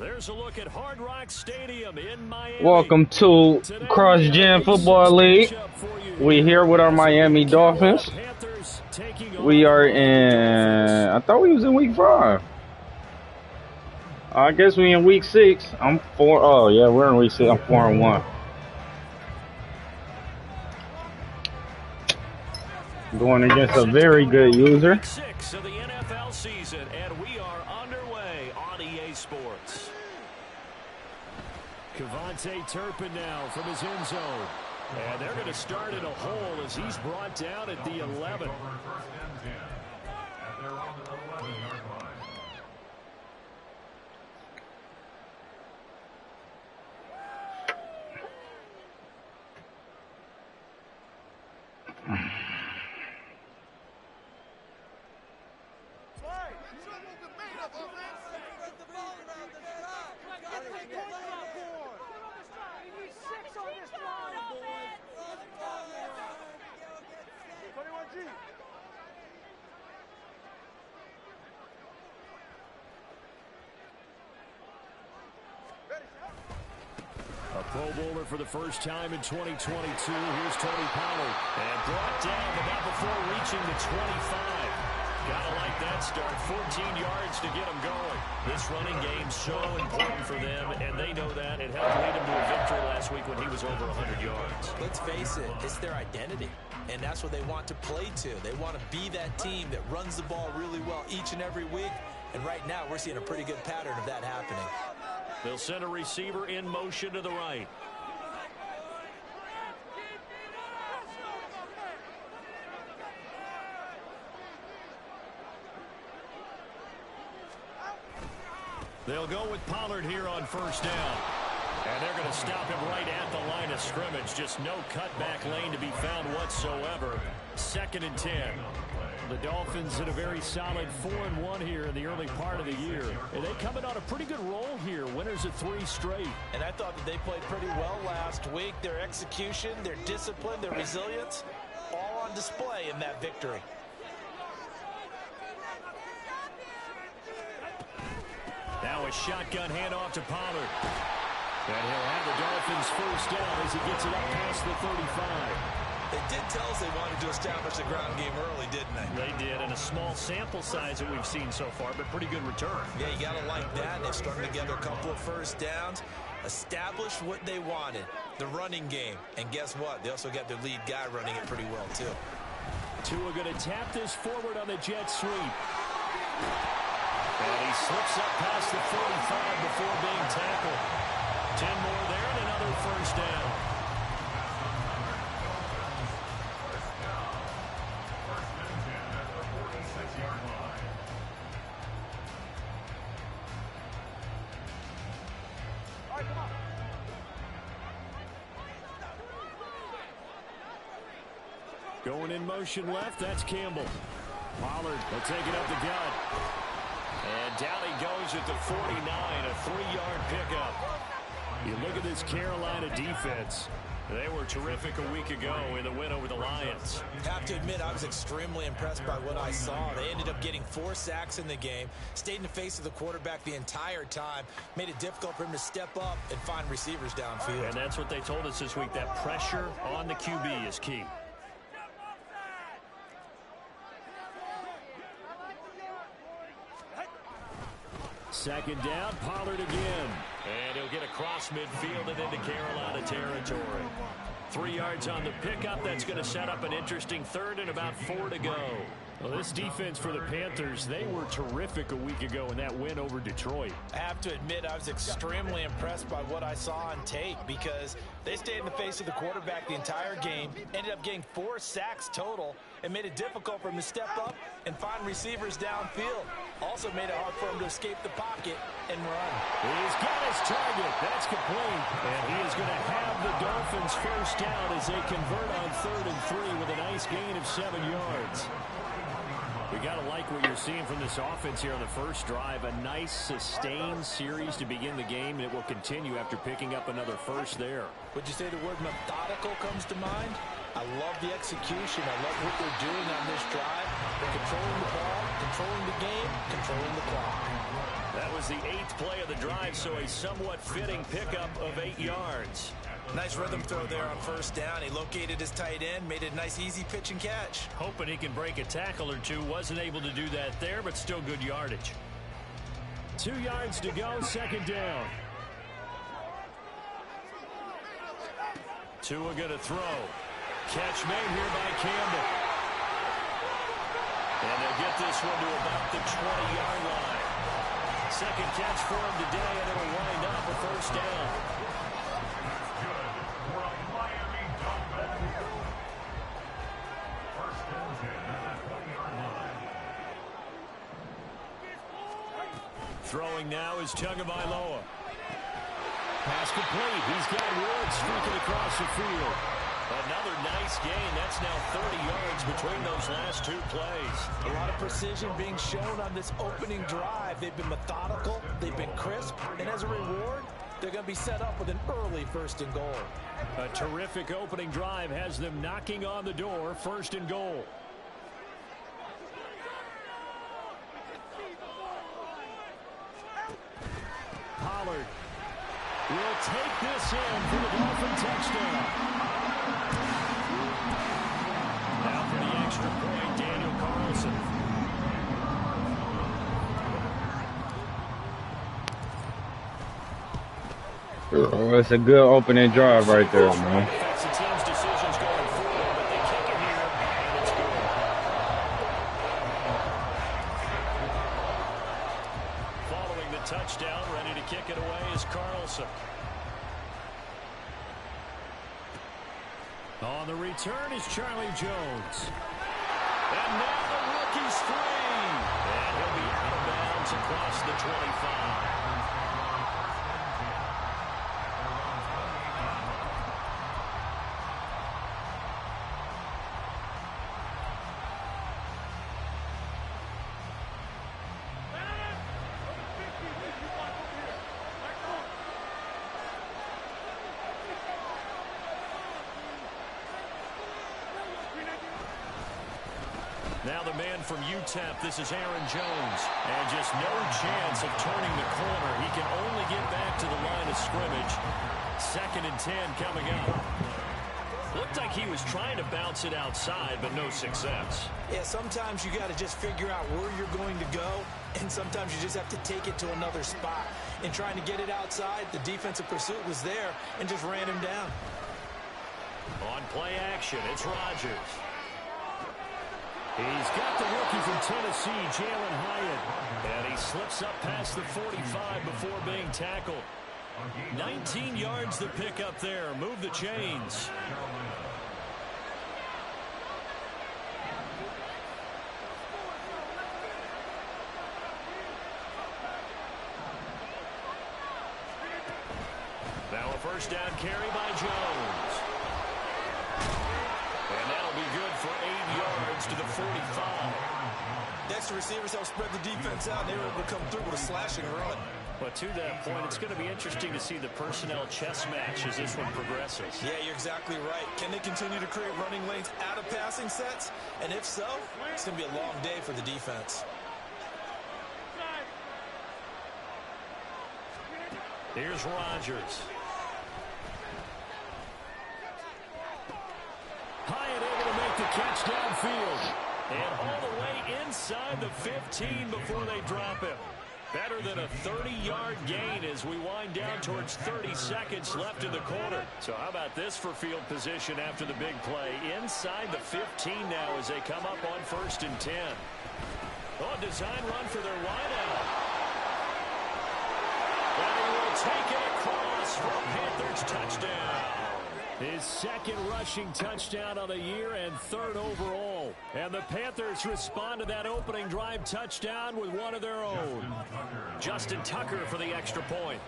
There's a look at Hard Rock Stadium in Miami. Welcome to Cross Gen Football League. We're here with our Miami Dolphins. We are in, I thought we was in week 5. I guess we in week 6. I'm 4. Oh yeah, we're in week 6. I'm 4-1. Going against a very good user. Week 6 of the NFL season, and we are underway on EA Sports. Cavante Turpin now from his end zone. And they're going to start in a hole as he's brought down at the 11. Pro Bowler for the first time in 2022. Here's Tony Pollard. And brought down, but not before reaching the 25. Gotta like that start. 14 yards to get them going. This running game's so important for them, and they know that. It helped lead them to a victory last week when he was over 100 yards. Let's face it, it's their identity, and that's what they want to play to. They want to be that team that runs the ball really well each and every week, and right now we're seeing a pretty good pattern of that happening. They'll send a receiver in motion to the right. They'll go with Pollard here on first down. And they're going to stop him right at the line of scrimmage. Just no cutback lane to be found whatsoever. 2nd and 10. The Dolphins in a very solid 4-1 here in the early part of the year. And they coming on a pretty good roll here. Winners of 3 straight. And I thought that they played pretty well last week. Their execution, their discipline, their resilience, all on display in that victory. Now a shotgun handoff to Pollard. And he'll have the Dolphins first down as he gets it up past the 35. They did tell us they wanted to establish the ground game early, didn't they? They did, and a small sample size that we've seen so far, but pretty good return. Yeah, you got to like that. They've strung together a couple of first downs, established what they wanted, the running game. And guess what? They also got their lead guy running it pretty well, too. Tua going to tap this forward on the jet sweep. And he slips up past the 45 before being tackled. 10 more there and another first down. Going in motion left, that's Campbell. Pollard will take it up the gut. And down he goes at the 49, a 3-yard pickup. You look at this Carolina defense. They were terrific a week ago in the win over the Lions. I have to admit, I was extremely impressed by what I saw. They ended up getting 4 sacks in the game, stayed in the face of the quarterback the entire time, made it difficult for him to step up and find receivers downfield. And that's what they told us this week, that pressure on the QB is key. Second down, Pollard again. And he'll get across midfield and into Carolina territory. 3 yards on the pickup. That's going to set up an interesting 3rd and about 4 to go. Well, this defense for the Panthers, they were terrific a week ago in that win over Detroit. I have to admit, I was extremely impressed by what I saw on tape because they stayed in the face of the quarterback the entire game, ended up getting 4 sacks total, and made it difficult for him to step up and find receivers downfield. Also made it hard for him to escape the pocket and run. He's got his target. That's complete. And he is going to have the Dolphins first down as they convert on 3rd and 3 with a nice gain of 7 yards. We got to like what you're seeing from this offense here on the first drive. A nice, sustained series to begin the game, and it will continue after picking up another first there. Would you say the word methodical comes to mind? I love the execution. I love what they're doing on this drive. They're controlling the ball, controlling the game, controlling the clock. That was the 8th play of the drive, so a somewhat fitting pickup of 8 yards. Nice rhythm throw there on first down. He located his tight end, made it a nice, easy pitch and catch. Hoping he can break a tackle or two. Wasn't able to do that there, but still good yardage. 2 yards to go, second down. Tua going to throw. Catch made here by Campbell. And they'll get this one to about the 20-yard line. Second catch for him today, and it'll wind up a first down. Throwing now is Tagovailoa. Pass complete. He's got Ward streaking across the field. Another nice gain. That's now 30 yards between those last 2 plays. A lot of precision being shown on this opening drive. They've been methodical. They've been crisp. And as a reward, they're going to be set up with an early first and goal. A terrific opening drive has them knocking on the door, first and goal. Pollard will take this in for the Dolphin touchdown. Now for the extra point, Daniel Carlson. Oh, it's a good opening drive right there, man. That's the team's decisions going forward, but they kick it here, and it's good. Following the touchdown, ready to kick it away is Carlson. On the return is Charlie Jones. And now the rookie's free. And he'll be out of bounds across the 25. Now the man from UTEP, this is Aaron Jones. And just no chance of turning the corner. He can only get back to the line of scrimmage. 2nd and 10 coming up. Looked like he was trying to bounce it outside, but no success. Yeah, sometimes you got to just figure out where you're going to go, and sometimes you just have to take it to another spot. In trying to get it outside, the defensive pursuit was there and just ran him down. On play action, it's Rodgers. He's got the rookie from Tennessee, Jalen Hyatt. And he slips up past the 45 before being tackled. 19 yards to pick up there. Move the chains. Now a first down carry by Jones. And that'll be good for 8 yards to the 45. Next, the receivers help spread the defense out, and they were able to come through with a slashing run. But to that point, it's going to be interesting to see the personnel chess match as this one progresses. Yeah, you're exactly right. Can they continue to create running lanes out of passing sets? And if so, it's going to be a long day for the defense. Here's Rodgers. Hyatt able to make the catch downfield. And all the way inside the 15 before they drop him. Better than a 30-yard gain as we wind down towards 30 seconds left in the quarter. So how about this for field position after the big play? Inside the 15 now as they come up on 1st and 10. Oh, design run for their wideout. And he will take it across for a Panthers touchdown. His 2nd rushing touchdown of the year and 3rd overall. And the Panthers respond to that opening drive touchdown with one of their own. Justin Tucker for the extra point.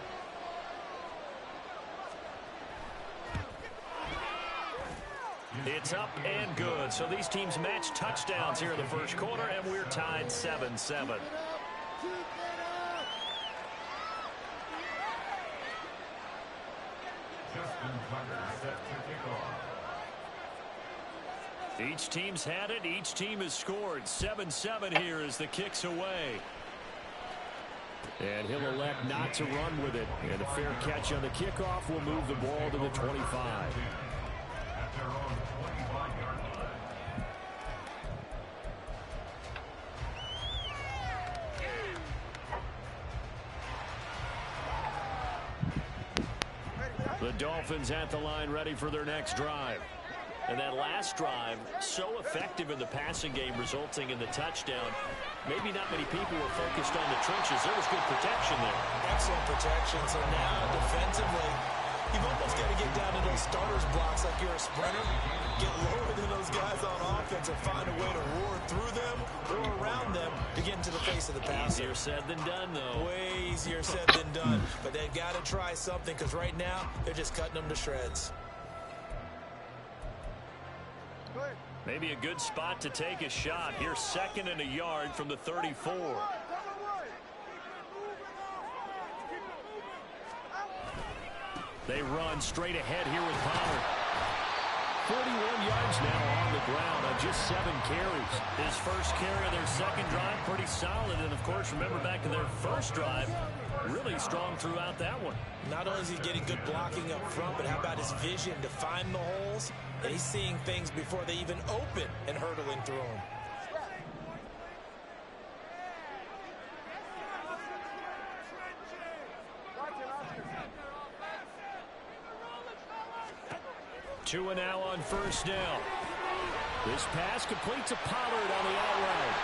It's up and good. So these teams match touchdowns here in the first quarter, and we're tied 7-7. Each team's had it. Each team has scored. 7-7 here as the kick's away. And he'll elect not to run with it. And a fair catch on the kickoff will move the ball to the 25. The Dolphins at the line ready for their next drive. And that last drive, so effective in the passing game, resulting in the touchdown. Maybe not many people were focused on the trenches. There was good protection there. Excellent protection. So now, defensively, you've almost got to get down to those starters blocks like you're a sprinter. Get lower than those guys on offense and find a way to roar through them or around them to get into the face of the passer. Easier said than done, though. Way easier said than done. But they've got to try something because right now, they're just cutting them to shreds. Maybe a good spot to take a shot. Here's 2nd and a yard from the 34. They run straight ahead here with Pollard. 41 yards now on the ground on just 7 carries. His first carry of their second drive, pretty solid. And, of course, remember back to their first drive, really strong throughout that one. Not only is he getting good blocking up front, but how about his vision to find the holes? And he's seeing things before they even open and hurdling through them. Two and now on first down. This pass complete to Pollard on the out route.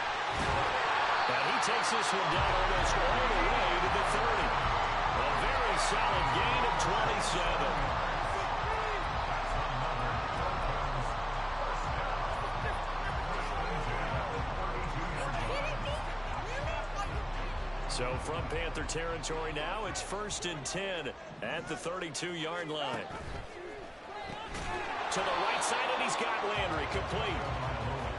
And he takes this one down almost all the way to the 30. A very solid gain of 27. So from Panther territory now, it's 1st and 10 at the 32-yard line. To the right side, and he's got Landry complete.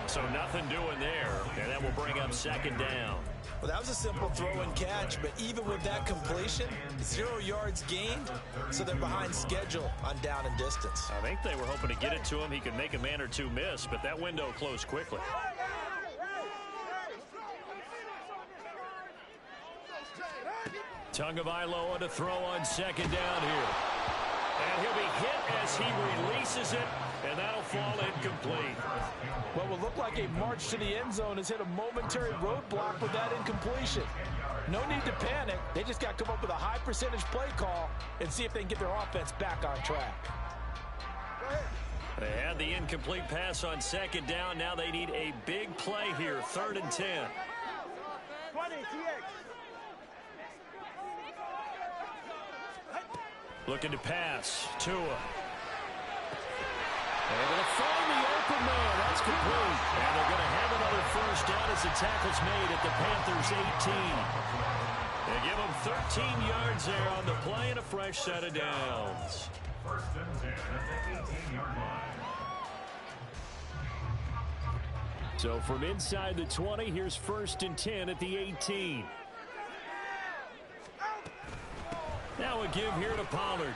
So nothing doing there, and that will bring up 2nd down. Well, that was a simple throw and catch, but even with that completion, 0 yards gained, so they're behind schedule on down and distance. I think they were hoping to get it to him. He could make a man or two miss, but that window closed quickly. Tagovailoa to throw on 2nd down here. And he'll be hit as he releases it, and that'll fall incomplete. What will look like a march to the end zone has hit a momentary roadblock with that incompletion. No need to panic. They just got to come up with a high percentage play call and see if they can get their offense back on track. They had the incomplete pass on 2nd down. Now they need a big play here, 3rd and 10. 20, Looking to pass. Tua. They're going to find the open man. That's complete. And they're going to have another first down as the tackle's made at the Panthers' 18. They give them 13 yards there on the play and a fresh set of downs. 1st and 10 at the 18-yard line. So from inside the 20, here's 1st and 10 at the 18. Now a give here to Pollard.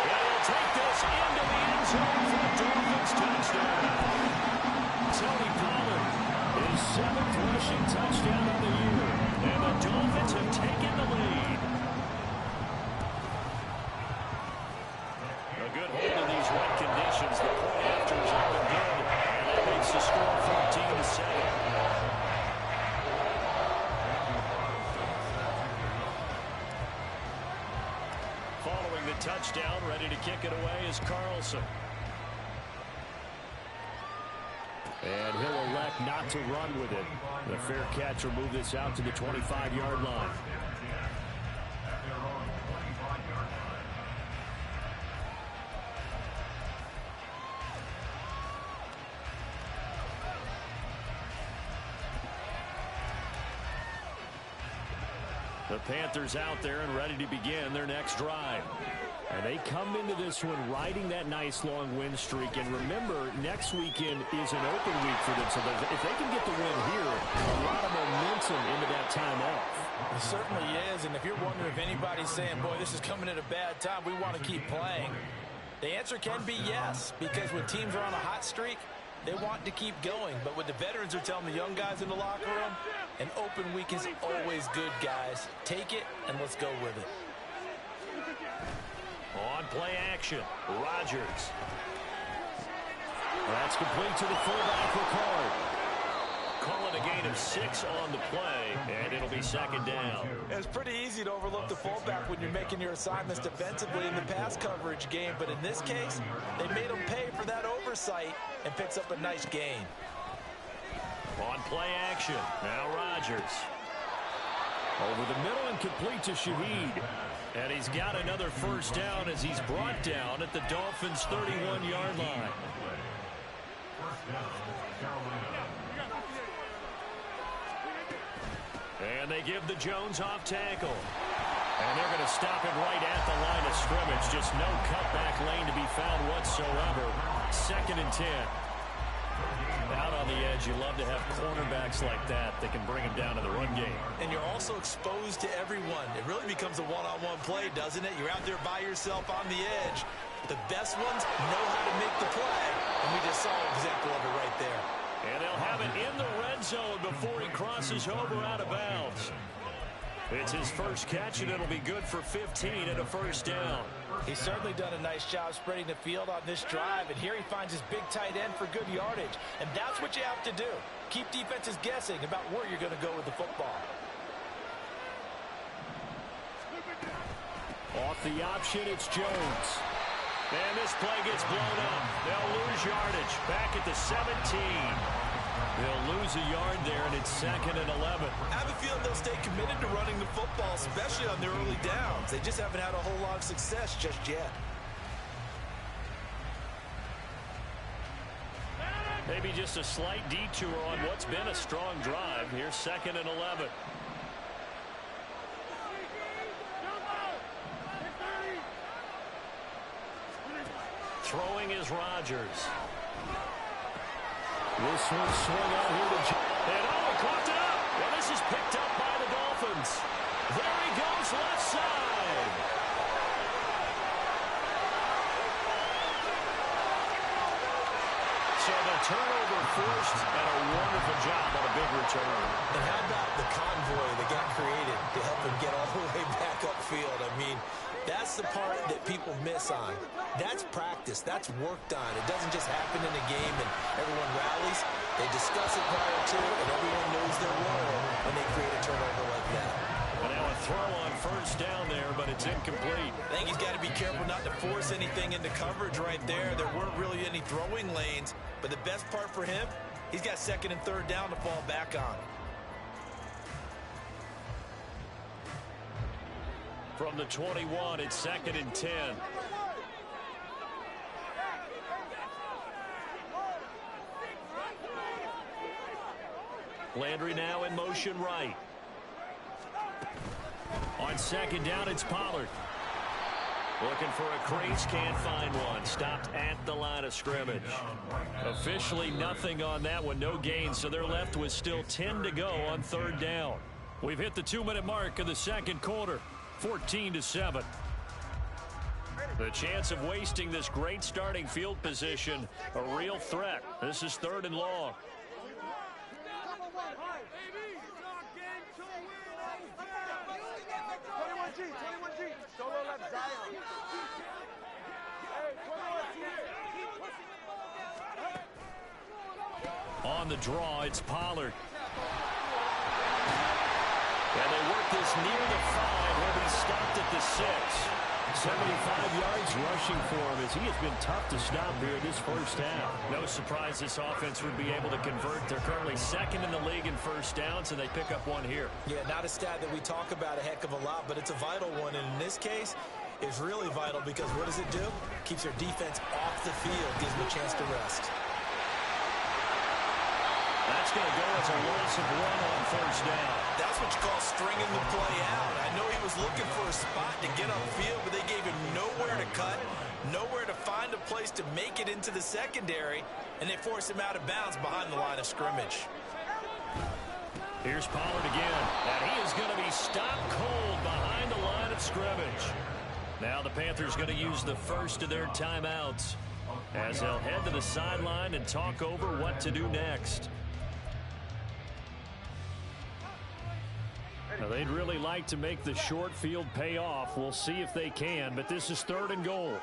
And he'll take this into the end zone for the Dolphins touchdown. Tony Pollard, his 7th rushing touchdown of the year. And the Dolphins have taken the lead. A good hold in these wet conditions. The point after is up and good. And that makes the score 14-7. Following the touchdown, ready to kick it away is Carlson. And he'll elect not to run with it. The fair catch will move this out to the 25-yard line. The Panthers out there and ready to begin their next drive. And they come into this one riding that nice long win streak. And remember, next weekend is an open week for them. So if they can get the win here, a lot of momentum into that time off. It certainly is. And if you're wondering if anybody's saying, boy, this is coming at a bad time, we want to keep playing. The answer can be yes, because when teams are on a hot streak, they want to keep going. But what the veterans are telling the young guys in the locker room, an open week is always good, guys. Take it, and let's go with it. On play action, Rodgers. That's complete to the fullback Ricard. Call it a gain of 6 on the play, and it'll be second down. It's pretty easy to overlook the fullback when you're making your assignments defensively in the pass coverage game, but in this case, they made him pay for that oversight and picks up a nice gain. On play action, now Rodgers. Over the middle and complete to Shaheed. And he's got another first down as he's brought down at the Dolphins' 31-yard line. And they give the Jones off tackle. And they're going to stop him right at the line of scrimmage. Just no cutback lane to be found whatsoever. 2nd and 10. Out on the edge, you love to have cornerbacks like that that can bring him down to the run game. And you're also exposed to everyone. It really becomes a one-on-one play, doesn't it? You're out there by yourself on the edge. The best ones know how to make the play, and we just saw an example of it right there. And they'll have it in the red zone before he crosses over out of bounds. It's his first catch, and it'll be good for 15 and a first down. He's certainly done a nice job spreading the field on this drive, and here he finds his big tight end for good yardage. And that's what you have to do. Keep defenses guessing about where you're going to go with the football. Off the option, it's Jones. And this play gets blown up. They'll lose yardage. Back at the 17. They'll lose a yard there, and it's 2nd and 11. I have a feeling they'll stay committed to running the football, especially on their early downs. They just haven't had a whole lot of success just yet. Maybe just a slight detour on what's been a strong drive. Here's 2nd and 11. Throwing is Rodgers. This one swung out here to and caught it up. Well, this is picked up by the Dolphins. There he goes, left side. So the turnover forced, and a wonderful job on a big return. And how about the convoy that got created to help him get all the way back upfield? I mean, that's the part that people miss on. That's practice. That's worked on. It doesn't just happen in a game and everyone rallies. They discuss it prior to, and everyone knows their role when they create a turnover like that. And now a throw on first down there, but it's incomplete. I think he's got to be careful not to force anything into coverage right there. There weren't really any throwing lanes, but the best part for him, he's got 2nd and 3rd down to fall back on. From the 21, it's 2nd and 10. Landry now in motion right. On 2nd down, it's Pollard. Looking for a crease, can't find one. Stopped at the line of scrimmage. Officially nothing on that one, no gain, so they're left with still 10 to go on 3rd down. We've hit the 2-minute mark of the 2nd quarter. 14-7. The chance of wasting this great starting field position, a real threat. This is 3rd and long. On the draw, it's Pollard. And they work this near the 5. He'll be stopped at the 6. 75 yards rushing for him as he has been tough to stop here this first half. No surprise this offense would be able to convert. They're currently 2nd in the league in first downs, and they pick up one here. Yeah, not a stat that we talk about a heck of a lot, but it's a vital one. And in this case, it's really vital because what does it do? Keeps their defense off the field, gives them a chance to rest. That's going to go as a loss of 1 on first down. That's what you call stringing the play out. I know he was looking for a spot to get upfield, but they gave him nowhere to cut, nowhere to find a place to make it into the secondary, and they forced him out of bounds behind the line of scrimmage. Here's Pollard again, and he is going to be stopped cold behind the line of scrimmage. Now the Panthers going to use the first of their timeouts as they'll head to the sideline and talk over what to do next. Now they'd really like to make the short field pay off. We'll see if they can, but this is 3rd and goal.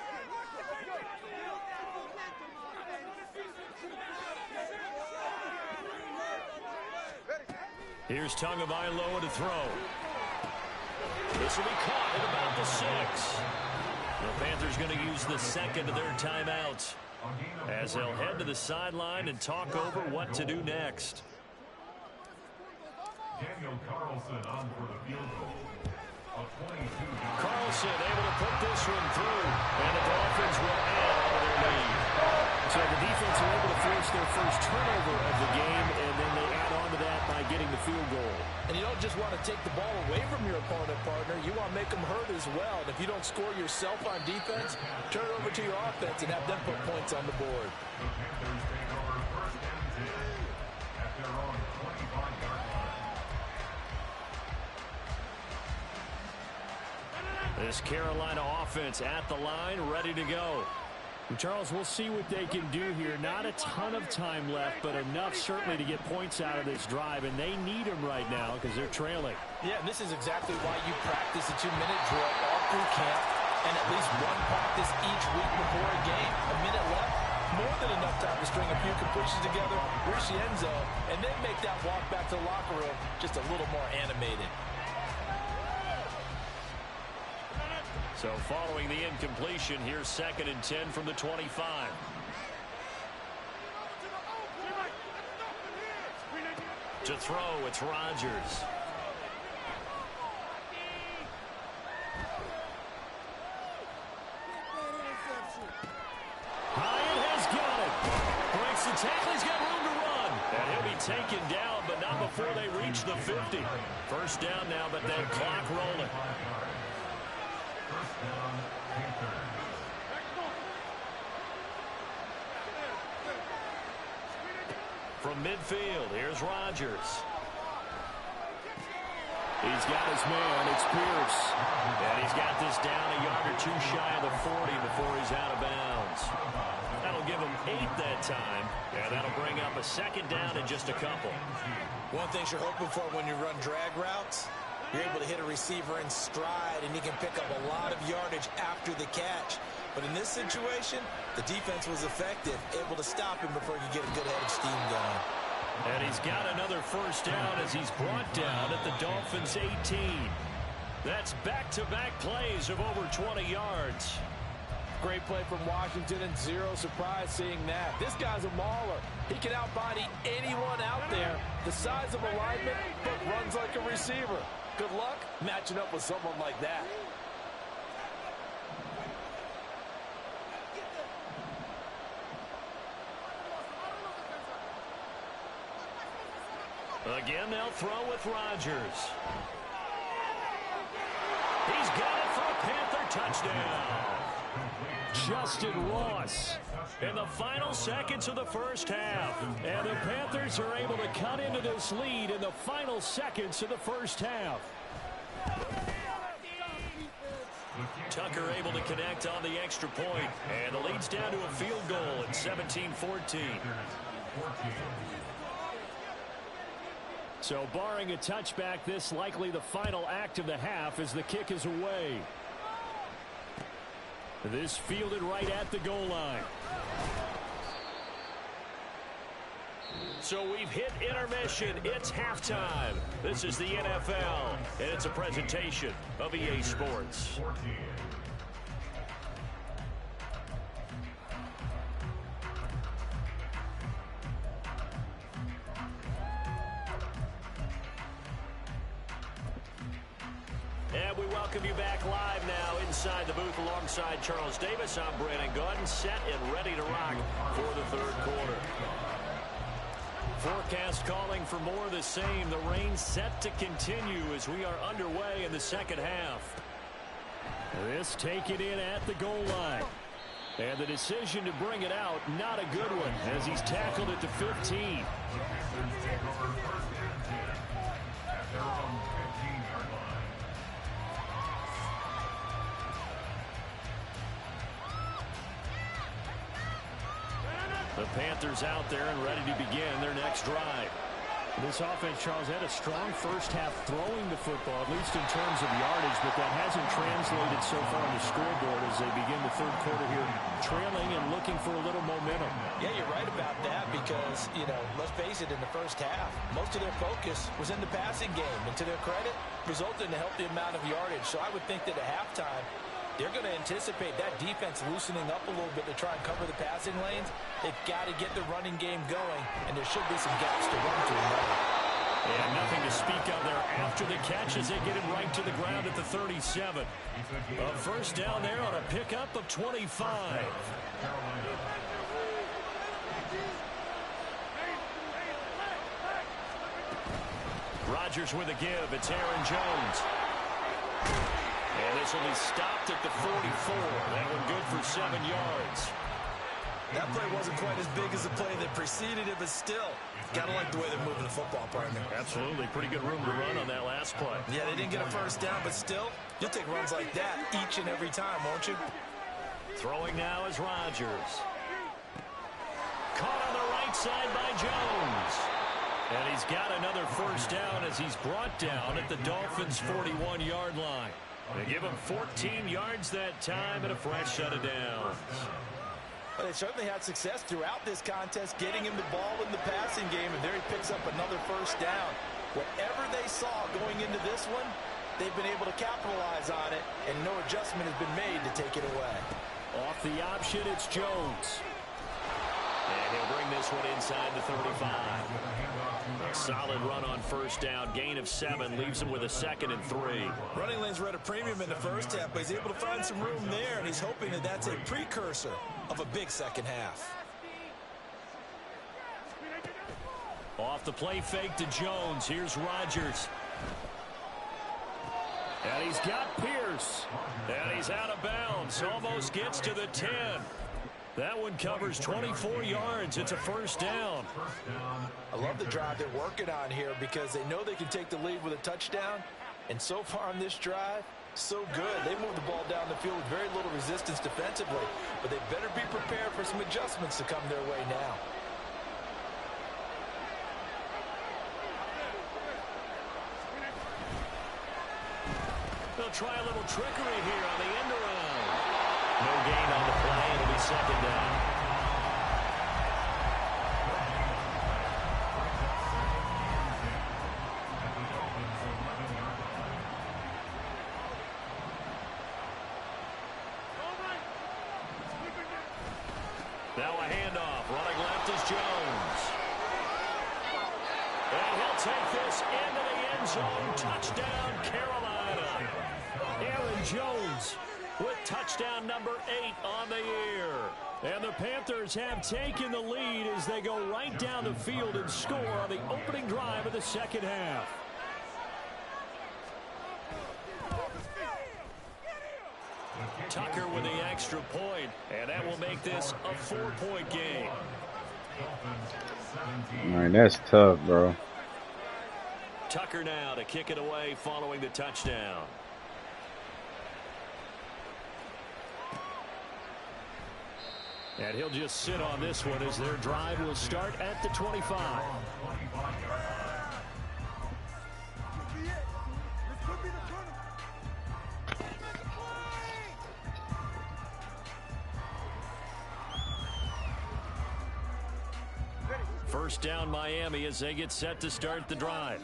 Here's Tagovailoa to throw. This will be caught at about the 6. The Panthers going to use the second of their timeouts as they'll head to the sideline and talk over what to do next. Daniel Carlson on for the field goal. A 22-yard. Carlson able to put this one through, and the Dolphins will add to their lead. So the defense are able to force their first turnover of the game, and then they add on to that by getting the field goal. And you don't just want to take the ball away from your opponent, partner. You want to make them hurt as well. And if you don't score yourself on defense, turn it over to your offense and have them put points on the board. The Panthers take over 1st and 10 at their own 25-yard line. This Carolina offense at the line, ready to go. And Charles, we'll see what they can do here. Not a ton of time left, but enough certainly to get points out of this drive, and they need them right now because they're trailing. Yeah, and this is exactly why you practice a 2-minute drill all through camp and at least one practice each week before a game. A minute left, more than enough time to string a few completions together, reach the end zone, and then make that walk back to the locker room just a little more animated. So following the incompletion, here's 2nd and 10 from the 25. To throw, it's Rodgers. Hyatt has got it. Breaks the tackle, he's got room to run. And he'll be taken down, but not before they reach the 50. First down now, but that clock rolling. First down, Panthers. From midfield, here's Rodgers. He's got his man, it's Pierce. And he's got this down a yard or 2 shy of the 40 before he's out of bounds. That'll give him 8 that time, and that'll bring up a 2nd down in just a couple. One thing you're hoping for when you run drag routes, you're able to hit a receiver in stride, and he can pick up a lot of yardage after the catch. But in this situation, the defense was effective, able to stop him before you get a good head of steam going. And he's got another first down as he's brought down at the Dolphins' 18. That's back-to-back plays of over 20 yards. Great play from Washington, and zero surprise seeing that. This guy's a mauler. He can outbody anyone out there. The size of a lineman, but runs like a receiver. Good luck matching up with someone like that. Again, they'll throw with Rodgers. He's got it for a Panther touchdown. Justin Ross in the final seconds of the first half. And the Panthers are able to cut into this lead in the final seconds of the first half. Tucker able to connect on the extra point, and the lead's down to a field goal at 17-14. So barring a touchback, this likely the final act of the half as the kick is away. This fielded right at the goal line. So we've hit intermission. It's halftime. This is the NFL, and it's a presentation of EA Sports. And we welcome you back live now inside the booth alongside Charles Davis. I'm Brandon Gunn, set and ready to rock for the third quarter. Forecast calling for more of the same. The rain set to continue as we are underway in the second half. This taken in at the goal line. And the decision to bring it out, not a good one, as he's tackled at the 15. The Panthers out there and ready to begin their next drive. This offense, Charles, had a strong first half throwing the football, at least in terms of yardage, but that hasn't translated so far on the scoreboard as they begin the third quarter here, trailing and looking for a little momentum. Yeah, you're right about that because, let's face it, in the first half, most of their focus was in the passing game. And to their credit, resulted in a healthy amount of yardage. So I would think that at halftime, they're going to anticipate that defense loosening up a little bit to try and cover the passing lanes. They've got to get the running game going, and there should be some gaps to run through. And nothing to speak of there after the catch as they get him right to the ground at the 37. A first down there on a pickup of 25. Rodgers with a give. It's Aaron Jones. And this will be stopped at the 44. That one good for 7 yards. That play wasn't quite as big as the play that preceded it, but still, got to like the way they're moving the football, partner. Absolutely. Pretty good room to run on that last play. Yeah, they didn't get a first down, but still, you'll take runs like that each and every time, won't you? Throwing now is Rodgers. Caught on the right side by Jones. And he's got another first down as he's brought down at the Dolphins' 41-yard line. They give him 14 yards that time and a fresh set of downs. But they certainly had success throughout this contest, getting him the ball in the passing game, and there he picks up another first down. Whatever they saw going into this one, they've been able to capitalize on it, and no adjustment has been made to take it away. Off the option, it's Jones. And he'll bring this one inside the 35. A solid run on first down. Gain of 7 leaves him with a 2nd and 3. Running lanes were at a premium in the first half, but he's able to find some room there, and he's hoping that that's a precursor of a big second half. Off the play fake to Jones. Here's Rodgers. And he's got Pierce. And he's out of bounds. Almost gets to the 10. That one covers 24 yards. It's a first down. I love the drive they're working on here because they know they can take the lead with a touchdown. And so far on this drive, so good. They move the ball down the field with very little resistance defensively. But they better be prepared for some adjustments to come their way now. They'll try a little trickery here on the end around. No gain on the play. It'll be second down. Now a handoff. Running left is Jones. And he'll take this into the end zone. Touchdown, Carolina. Aaron Jones with touchdown number 8 on the year. And the Panthers have taken the lead as they go right down the field and score on the opening drive of the second half. Tucker with the extra point, and that will make this a 4-point game. Man, that's tough, bro. Tucker now to kick it away following the touchdown. And he'll just sit on this one as their drive will start at the 25. First down Miami as they get set to start the drive.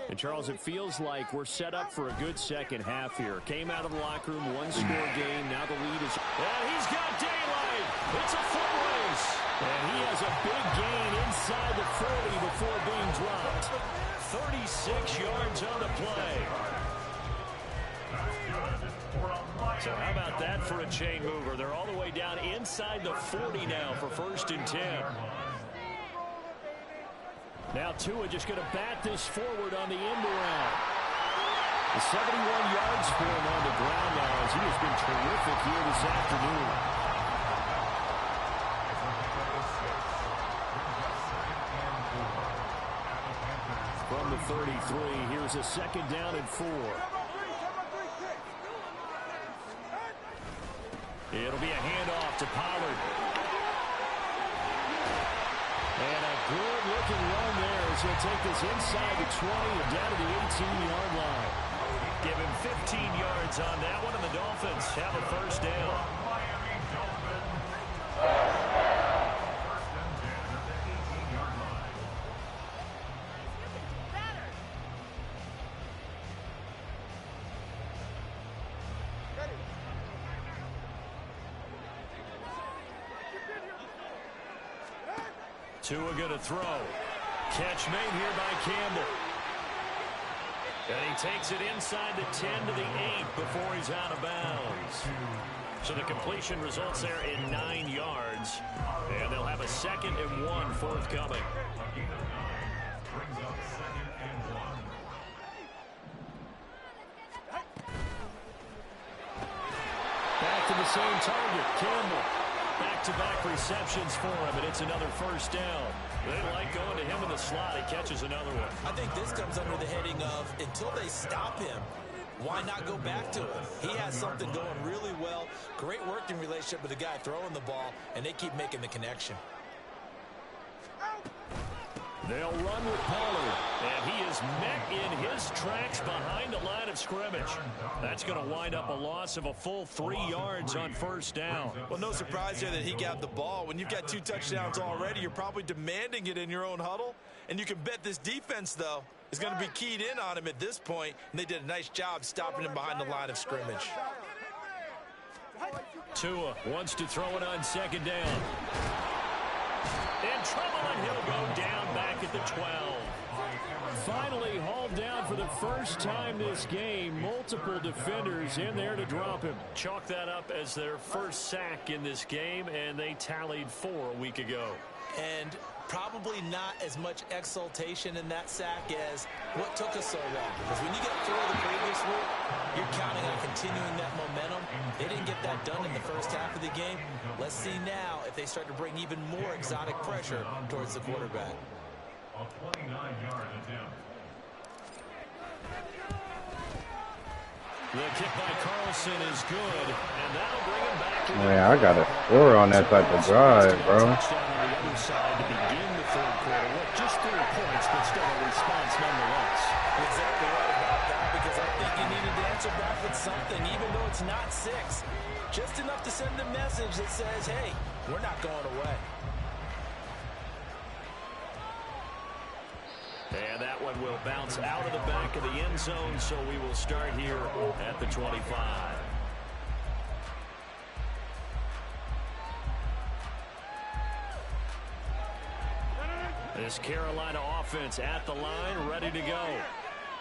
And, Charles, it feels like we're set up for a good second half here. Came out of the locker room, 1-score game. Now the lead is... And he's got daylight. It's a foot race. And he has a big gain inside the 40 before being dropped. 36 yards on the play. So how about that for a chain mover? They're all the way down inside the 40 now for 1st and 10. Now Tua just going to bat this forward on the end around. 71 yards for him on the ground now as he has been terrific here this afternoon. From the 33, here's a 2nd down and 4. It'll be a handoff to Pollard. he'll take this inside the 20 and down to the 18-yard line. Give him 15 yards on that one, and the Dolphins have a first down. Miami Dolphins. First and 10 at the 18-yard line. Tua going to throw. Catch made here by Campbell. And he takes it inside the 10 to the 8 before he's out of bounds. So the completion results there in 9 yards. And they'll have a 2nd and 1 forthcoming. Brings up 2nd and 1. Back to the same target, Campbell. Back-to-back receptions for him, and it's another first down. They like going to him in the slot. He catches another one. I think this comes under the heading of until they stop him, why not go back to it? He has something going really well. Great working relationship with the guy throwing the ball, and they keep making the connection. They'll run with Pollard, and he is met in his tracks behind the line of scrimmage. That's going to wind up a loss of a full 3 yards on first down. Well, no surprise there that he got the ball. When you've got 2 touchdowns already, you're probably demanding it in your own huddle. And you can bet this defense, though, is going to be keyed in on him at this point. And they did a nice job stopping him behind the line of scrimmage. Tua wants to throw it on 2nd down. In trouble, and he'll go down back at the 12. Finally hauled down for the first time this game. Multiple defenders in there to drop him. Chalk that up as their first sack in this game, and they tallied 4 a week ago. And probably not as much exultation in that sack as what took us so long. Because when you get 4 the previous week, you're counting on continuing that momentum. They didn't get that done in the first half of the game. Let's see now if they start to bring even more exotic pressure towards the quarterback. A 29-yard attempt. The kick by Carlson is good, and that'll bring him back to Man, I got a score on that type of drive, bro. touchdown on the other side to begin the third quarter. Look, just 3 points, but still a response nonetheless. Exactly right about that, because I think you needed to answer back with something, even though it's not 6. Just enough to send a message that says, hey, we're not going away. And that one will bounce out of the back of the end zone, so we will start here at the 25. This Carolina offense at the line, ready to go.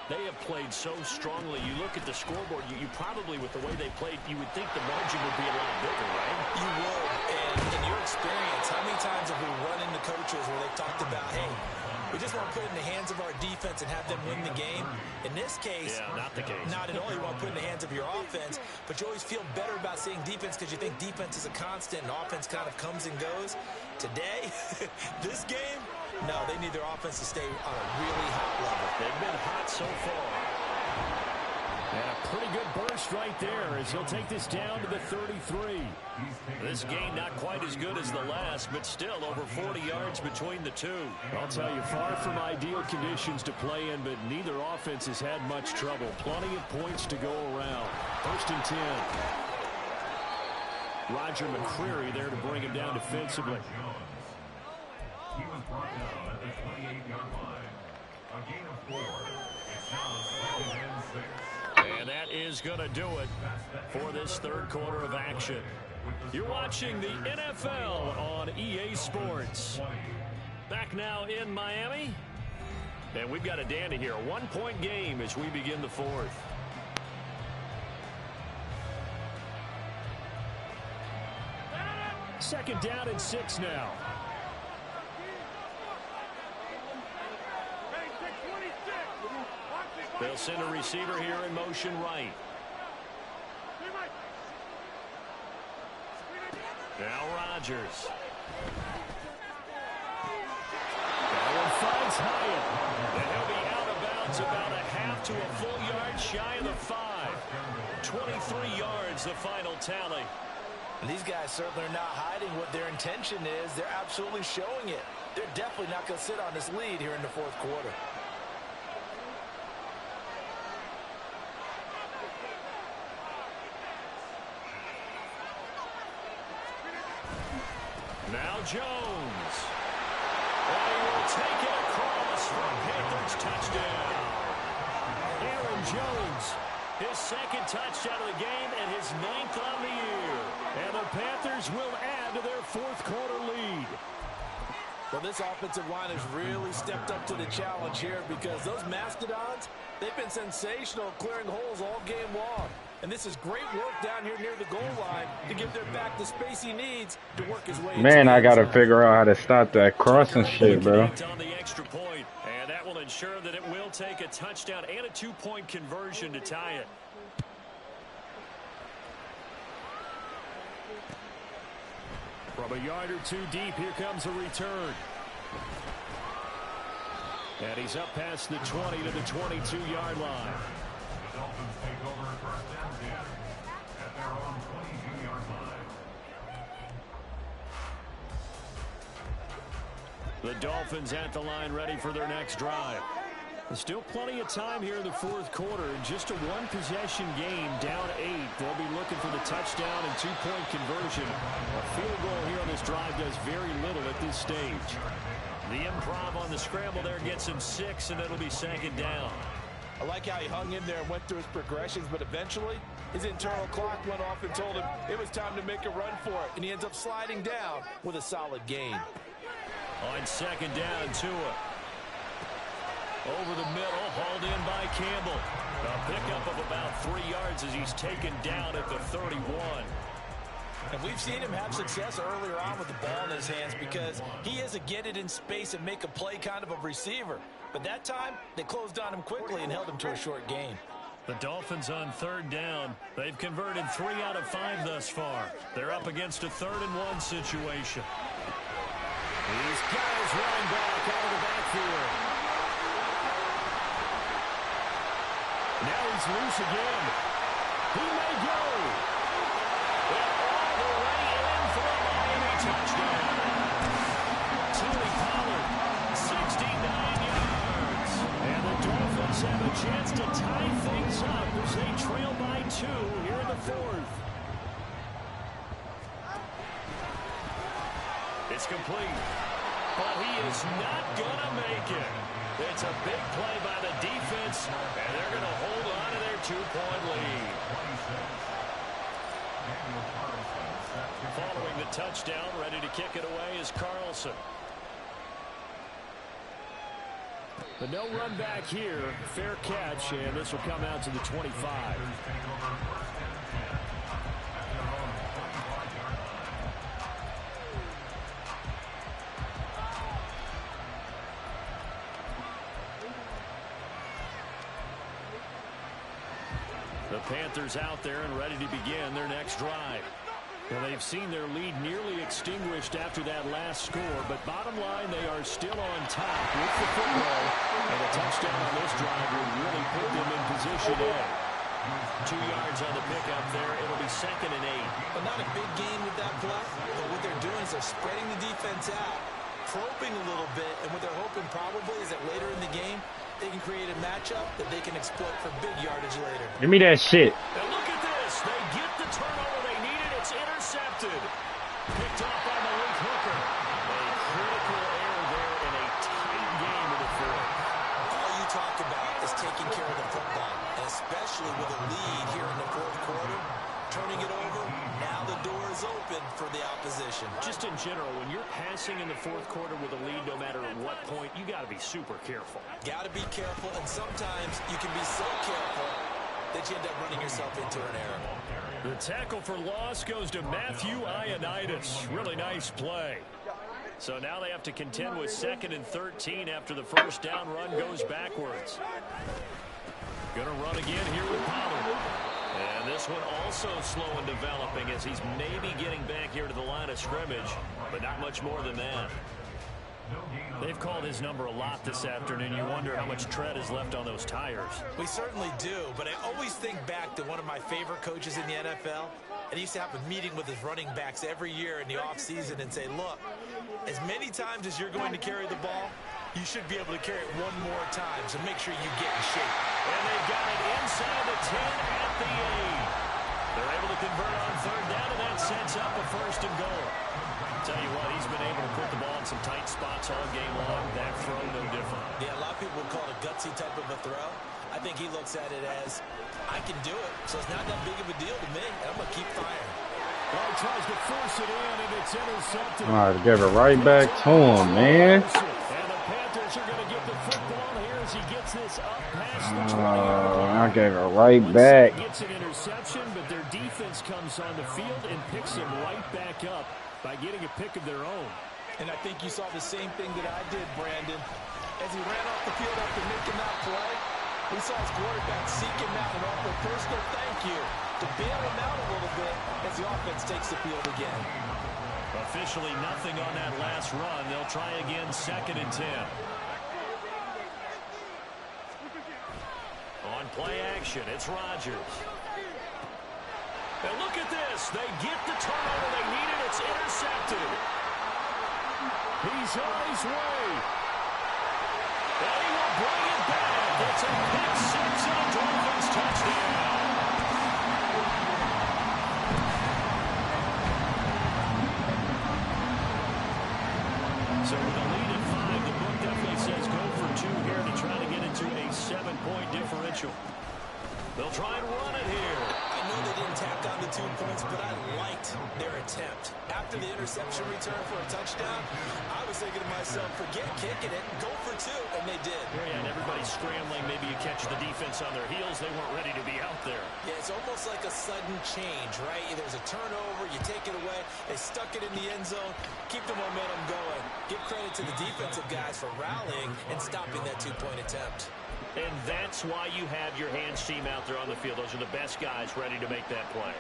They have played so strongly. You look at the scoreboard, you probably, with the way they played, you would think the margin would be a lot bigger, right? You would, and in your experience, how many times have we run into coaches where they've talked about, hey, we just want to put it in the hands of our defense and have them win the game. In this case, yeah, not the case. Not at all. You want to put it in the hands of your offense, but you always feel better about seeing defense because you think defense is a constant and offense kind of comes and goes. Today, this game, no, they need their offense to stay on a really hot level. They've been hot so far. And a pretty good burst right there as he'll take this down to the 33. This game not quite as good as the last, but still over 40 yards between the two. I'll tell you, far from ideal conditions to play in, but neither offense has had much trouble. Plenty of points to go around. 1st and 10. Roger McCreary there to bring him down defensively. He was brought down at the 28-yard line. A gain of 4. It's now 2nd and 6. And that is going to do it for this third quarter of action. You're watching the NFL on EA Sports. Back now in Miami. And we've got a dandy here. A 1-point game as we begin the 4th. Second down and 6 now. They'll send a receiver here in motion right. Now Rodgers. That one finds Hyatt. And he'll be out of bounds about a half to a full yard shy of the 5. 23 yards the final tally. And these guys certainly are not hiding what their intention is. They're absolutely showing it. They're definitely not going to sit on this lead here in the fourth quarter. Now Jones. And he will take it across for a Panthers touchdown. Aaron Jones, his second touchdown of the game and his 9th on the year. And the Panthers will add to their fourth quarter lead. Well, this offensive line has really stepped up to the challenge here because those Mastodons, they've been sensational clearing holes all game long. And this is great work down here near the goal line to give their back the space he needs to work his way. Man, I got to figure out how to stop that crossing shit, bro. On the extra point, and that will ensure that it will take a touchdown and a 2-point conversion to tie it. From a yard or two deep, here comes a return. And he's up past the 20 to the 22-yard line. The Dolphins take over first down 10 at their own 22-yard line. The Dolphins at the line ready for their next drive. There's still plenty of time here in the fourth quarter. Just a one-possession game, down 8. They'll be looking for the touchdown and 2-point conversion. A field goal here on this drive does very little at this stage. The improv on the scramble there gets him 6, and it'll be second down. I like how he hung in there and went through his progressions, but eventually his internal clock went off and told him it was time to make a run for it, and he ends up sliding down with a solid gain. On second down, Tua. Over the middle, hauled in by Campbell. A pickup of about 3 yards as he's taken down at the 31. And we've seen him have success earlier on with the ball in his hands because he is a get it in space and make a play kind of a receiver. But that time, they closed on him quickly and held him to a short gain. The Dolphins on third down. They've converted 3 out of 5 thus far. They're up against a 3rd-and-1 situation. He's got his running back out of the backfield. Now he's loose again. He may go. They're all the way in for a Miami touchdown. Tony Pollard, 69 yards. And the Dolphins have a chance to tie things up as they trail by 2 here in the fourth. It's complete, but he is not going to make it. It's a big play by the defense, and they're going to hold on to their 2-point lead. Following the touchdown, ready to kick it away is Carlson. But no run back here. Fair catch, and this will come out to the 25. The Panthers out there and ready to begin their next drive. Well, they've seen their lead nearly extinguished after that last score, but bottom line, they are still on top with the football, and a touchdown on this drive will really put them in position A. 2 yards on the pickup there. It'll be 2nd and 8. But not a big gain with that play, but what they're doing is they're spreading the defense out, probing a little bit, and what they're hoping probably is that later in the game, they can create a matchup that they can exploit for big yardage later. Give me that shit. And look at this. They get the turnover they needed. It's intercepted. Picked off by Malik Hooker. A critical error there in a tight game of the fourth. All you talk about is taking care of the football, and especially with a lead here in the fourth quarter, turning it over, now the door is open for the opposition. Just in general, when you're passing in the fourth quarter with a lead, no matter at what point, you got to be super careful. Got to be careful, and sometimes you can be so careful that you end up running yourself into an error. The tackle for loss goes to Matthew Ioannidis. Really nice play. So now they have to contend with 2nd and 13 after the first down run goes backwards. Going to run again here with Pollard. And this one also slow in developing as he's maybe getting back here to the line of scrimmage, but not much more than that. They've called his number a lot this afternoon. You wonder how much tread is left on those tires. We certainly do, but I always think back to one of my favorite coaches in the NFL, and he used to have a meeting with his running backs every year in the offseason and say, look, as many times as you're going to carry the ball, you should be able to carry it one more time, so make sure you get in shape. And they've got it inside the 10 at the 8. They're able to convert on third down, and that sets up a first and goal. Tell you what, he's been able to put the ball in some tight spots all game long. That throw, no different. Yeah, a lot of people would call it a gutsy type of a throw. I think he looks at it as, I can do it, so it's not that big of a deal to me, and I'm going to keep firing. Well, he tries to force it in, and it's intercepted. All right, give it right back to him, man. And the Panthers are going to get the football here as he gets this up past the 20. I gave it right back. Gets an interception, but their defense comes on the field and picks him right back up by getting a pick of their own. And I think you saw the same thing that I did, Brandon. As he ran off the field after making that play, we saw his quarterback seek him out and offer a personal thank you to bail him out a little bit as the offense takes the field again. Officially nothing on that last run. They'll try again, 2nd and 10. On play action, it's Rodgers. And look at this. They get the turnover they needed. It's intercepted. He's on his way. And he will bring it back. It's a pick six and a Dolphins touchdown. So with a lead at 5, the book definitely says go for 2 here to try to get into a 7-point differential. They'll try and run it here. I know they didn't tack on the 2 points, but I liked their attempt. After the interception return for a touchdown, I was thinking to myself, forget kicking it, go for 2, and they did. Yeah, and everybody's scrambling. Maybe you catch the defense on their heels. They weren't ready to be out there. Yeah, it's almost like a sudden change, right? There's a turnover, you take it away, they stuck it in the end zone, keep the momentum going. Give credit to the defensive guys for rallying and stopping that 2-point attempt. And that's why you have your hands team out there on the field. Those are the best guys ready to make that play.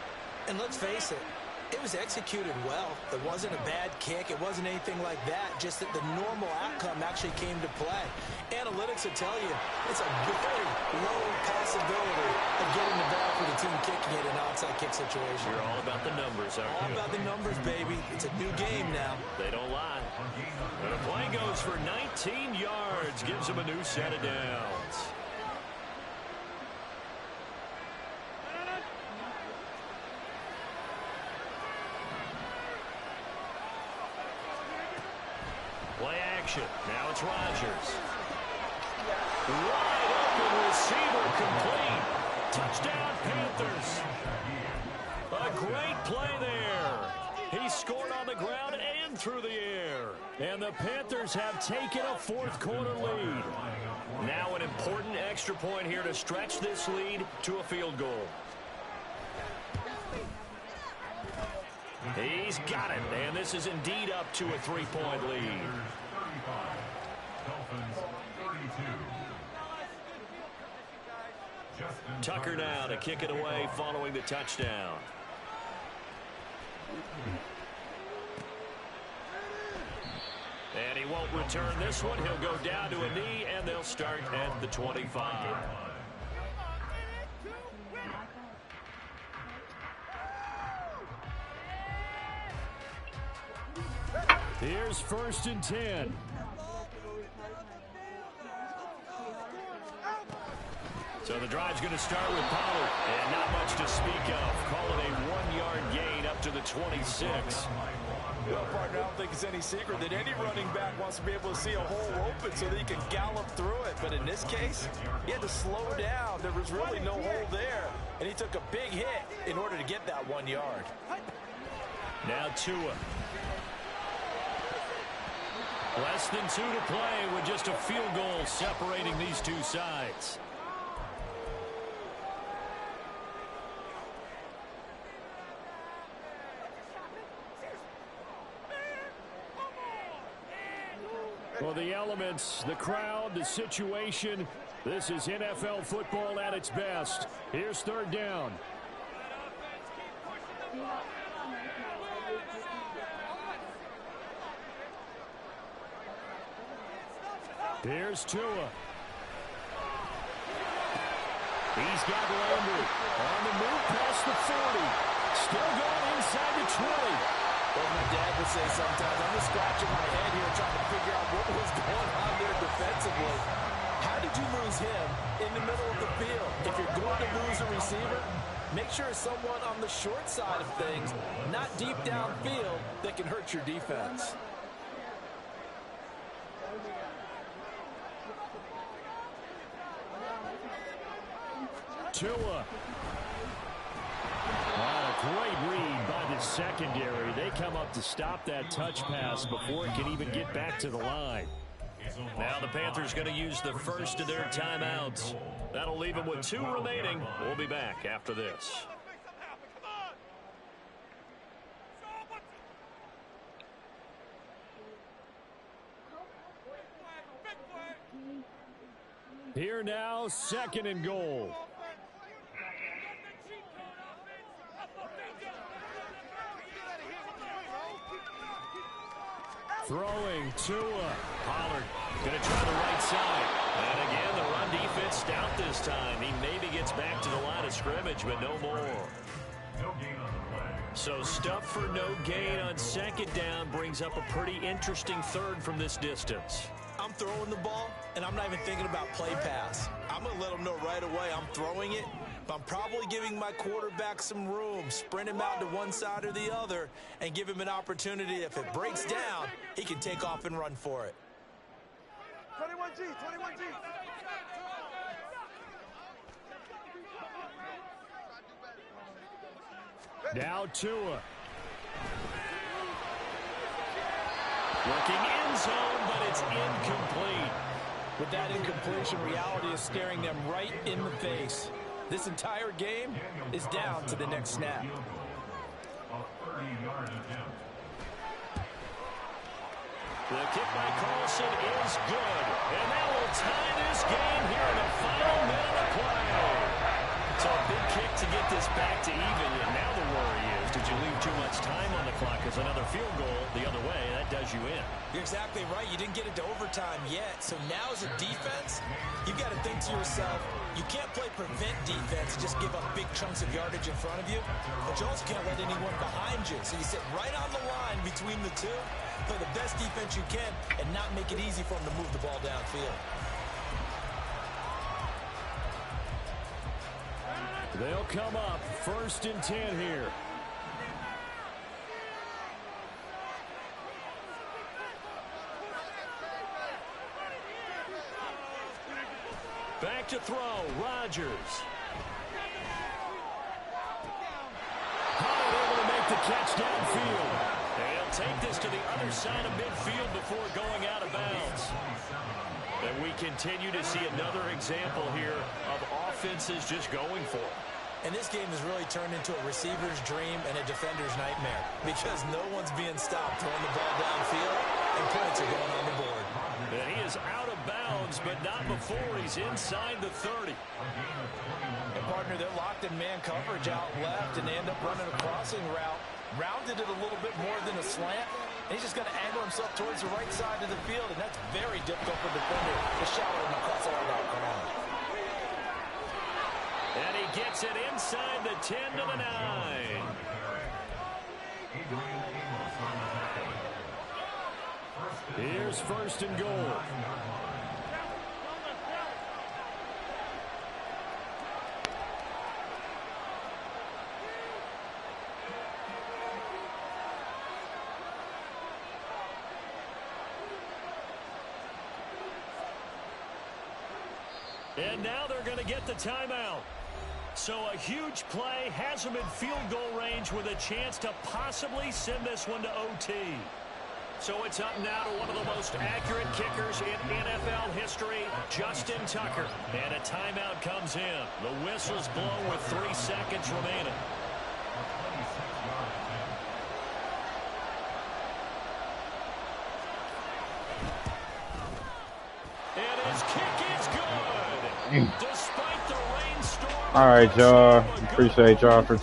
And let's face it, it was executed well. It wasn't a bad kick. It wasn't anything like that. Just that the normal outcome actually came to play. Analytics will tell you it's a very low possibility of getting the ball for the team kicking it in an onside kick situation. You're all about the numbers, aren't you? All about the numbers, baby. It's a new game now. They don't lie. And the play goes for 19 yards. Gives them a new set of downs. Play action. Now it's Rodgers. Wide open receiver complete. Touchdown Panthers. A great play there. He scored on the ground and through the air. And the Panthers have taken a 4th quarter lead. Now an important extra point here to stretch this lead to a field goal. He's got it, and this is indeed up to a 3-point lead. Tucker now to kick it away following the touchdown. And he won't return this one. He'll go down to a knee, and they'll start at the 25. Here's 1st and 10. So the drive's going to start with Pollard, and not much to speak of. Call it a 1-yard gain up to the 26. Well, partner, I don't think it's any secret that any running back wants to be able to see a hole open so that he can gallop through it. But in this case, he had to slow down. There was really no hole there, and he took a big hit in order to get that 1 yard. Now Tua. Less than 2 to play with just a field goal separating these two sides. Well, the elements, the crowd, the situation, this is NFL football at its best. Here's 3rd down. Here's Tua. He's got Landry on the move past the 40. Still going inside the 20. Well, my dad would say sometimes, I'm just scratching my head here trying to figure out what was going on there defensively. How did you lose him in the middle of the field? If you're going to lose a receiver, make sure it's someone on the short side of things, not deep downfield, that can hurt your defense. Tua. A great read by the secondary. They come up to stop that touch pass before it can even get back to the line. Now the Panthers going to use the first of their timeouts. That'll leave them with 2 remaining. We'll be back after this. Here now, 2nd and goal. Throwing Tua. Pollard going to try the right side. And again, the run defense stout this time. He maybe gets back to the line of scrimmage, but no more. So stuff for no gain on 2nd down brings up a pretty interesting 3rd from this distance. I'm throwing the ball, and I'm not even thinking about play pass. I'm going to let them know right away I'm throwing it, but I'm probably giving my quarterback some room, sprint him out to one side or the other, and give him an opportunity. If it breaks down, he can take off and run for it. 21G, 21G. Now Tua. Looking end zone, but it's incomplete. With that incompletion, reality is staring them right in the face. This entire game is down to the next snap. The kick by Carlson is good. And that will tie this game here in the final minute of play. So a big kick to get this back to even. And now the worry is, did you leave too much time on the clock? Because another field goal the other way, that does you in. You're exactly right. You didn't get it to overtime yet. So now as a defense, you've got to think to yourself, you can't play prevent defense and just give up big chunks of yardage in front of you. But you also can't let anyone behind you. So you sit right on the line between the two, play the best defense you can, and not make it easy for them to move the ball downfield. They'll come up 1st and 10 here. Back to throw, Rodgers. Pollard able to make the catch downfield. They'll take this to the other side of midfield before going out of bounds. And we continue to see another example here of offenses just going for it. And this game has really turned into a receiver's dream and a defender's nightmare because no one's being stopped throwing the ball downfield, and points are going on the board. And he is out of bounds, but not before he's inside the 30. And, partner, they're locked in man coverage out left, and they end up running a crossing route. Rounded it a little bit more than a slant, and he's just going to angle himself towards the right side of the field, and that's very difficult for the defender to shower him across all that ground. And he gets it inside the 10 to the 9. Here's 1st and goal. And now they're going to get the timeout. So a huge play has them in field goal range with a chance to possibly send this one to OT. So it's up now to one of the most accurate kickers in NFL history, Justin Tucker. And a timeout comes in. The whistle's blown with 3 seconds remaining. And his kick is good. Despite the rainstorm. All right, y'all. Appreciate y'all for